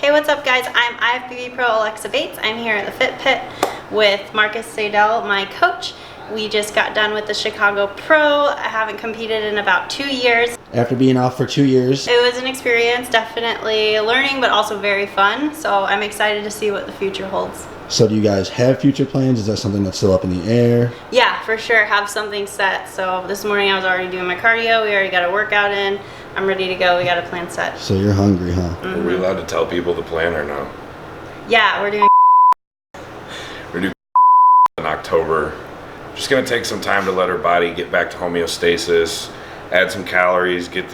Hey, what's up guys? I'm IFBB Pro Alexa Bates. I'm here at the Fit Pit with Marcus Seidel, my coach. We just got done with the Chicago Pro. I haven't competed in about 2 years. After being off for 2 years. It was an experience, definitely learning, but also very fun. So I'm excited to see what the future holds. So do you guys have future plans? Is that something that's still up in the air? Yeah, for sure. Have something set. So this morning I was already doing my cardio. We already got a workout in. I'm ready to go. We got a plan set. So you're hungry, huh? Mm-hmm. Are we allowed to tell people the plan or no? Yeah, we're doing in October. Just gonna take some time to let her body get back to homeostasis, add some calories, get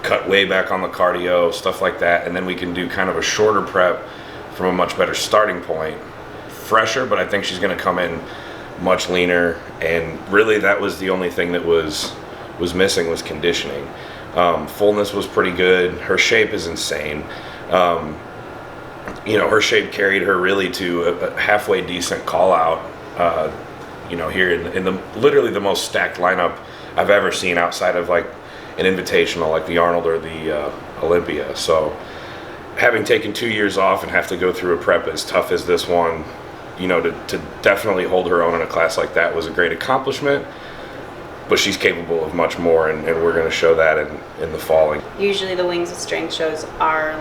cut way back on the cardio, stuff like that, and then we can do kind of a shorter prep from a much better starting point. Fresher, but I think she's gonna come in much leaner, and really that was the only thing that was missing was conditioning. Fullness was pretty good. Her shape is insane. Her shape carried her really to a halfway decent call out. Here in the literally the most stacked lineup I've ever seen outside of like an invitational like the Arnold or the Olympia. So having taken 2 years off and have to go through a prep as tough as this one, to definitely hold her own in a class like that was a great accomplishment. But she's capable of much more, and we're going to show that in the fall. Usually the Wings of Strength shows are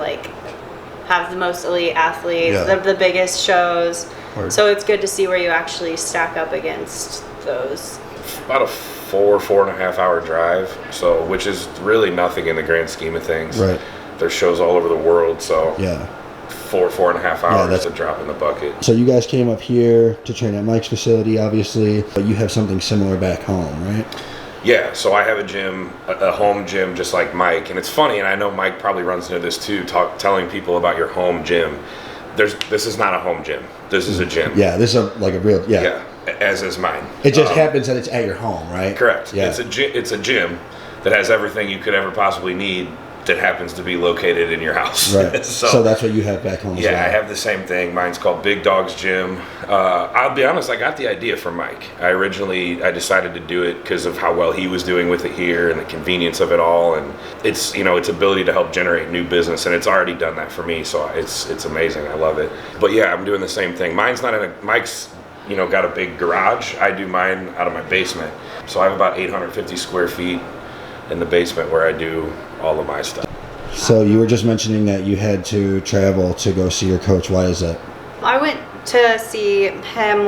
have the most elite athletes, Yeah. the biggest shows. Word. So it's good to see where you actually stack up against those. About a 4.5 hour drive, so which is really nothing in the grand scheme of things. Right. There's shows all over the world, so Yeah. 4.5 hours that's a drop in the bucket. So you guys came up here to train at Mike's facility, obviously, but you have something similar back home, right? Yeah, so I have a gym, a home gym, just like Mike. And it's funny, and I know Mike probably runs into this too, telling people about your home gym. This is not a home gym. This is a gym. Yeah, this is a real, yeah. Yeah, as is mine. It just happens that it's at your home, right? Correct. Yeah. It's a gym that has everything you could ever possibly need that happens to be located in your house. Right. so that's what you have back home as Yeah, well. I have the same thing. Mine's called Big Dog's Gym. I'll be honest, I got the idea from Mike. I decided to do it because of how well he was doing with it here and the convenience of it all, and its ability to help generate new business, and it's already done that for me, so it's amazing. I love it. But yeah, I'm doing the same thing. Mine's not Mike's got a big garage. I do mine out of my basement. So I have about 850 square feet in the basement where I do all of my stuff. So you were just mentioning that you had to travel to go see your coach. Why is that? I went to see him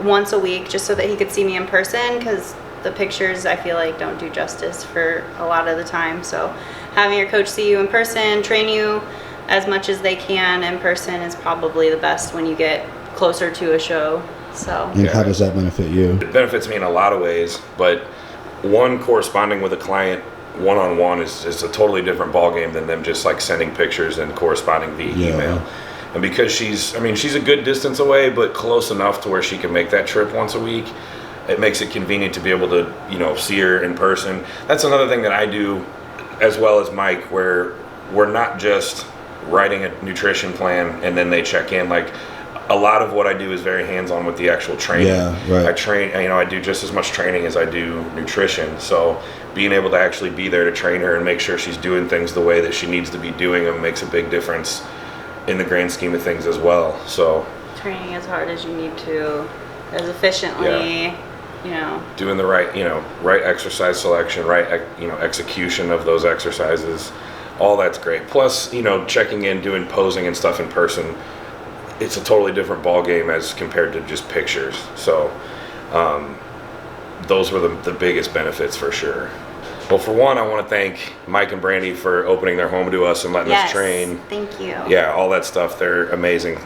once a week just so that he could see me in person, because the pictures I feel like don't do justice for a lot of the time. So having your coach see you in person, train you as much as they can in person is probably the best when you get closer to a show. So And how does that benefit you? It benefits me in a lot of ways, but one, corresponding with a client one-on-one is a totally different ballgame than them just sending pictures and corresponding via email. And because she's a good distance away, but close enough to where she can make that trip once a week, it makes it convenient to be able to, see her in person. That's another thing that I do as well as Mike, where we're not just writing a nutrition plan and then they check in. A lot of what I do is very hands-on with the actual training. Yeah, right. I train, I do just as much training as I do nutrition. So being able to actually be there to train her and make sure she's doing things the way that she needs to be doing them makes a big difference in the grand scheme of things as well. So training as hard as you need to, as efficiently, doing the right, right exercise selection, right, execution of those exercises, all that's great. Plus, checking in, doing posing and stuff in person. It's a totally different ball game as compared to just pictures. So those were the biggest benefits for sure. Well, for one, I want to thank Mike and Brandy for opening their home to us and letting us train. Thank you. Yeah, all that stuff. They're amazing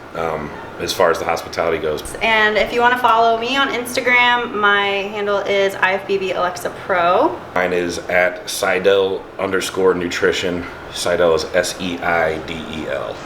as far as the hospitality goes. And if you want to follow me on Instagram, my handle is IFBB Alexa Pro. Mine is at Seidel _nutrition. Seidel is Seidel.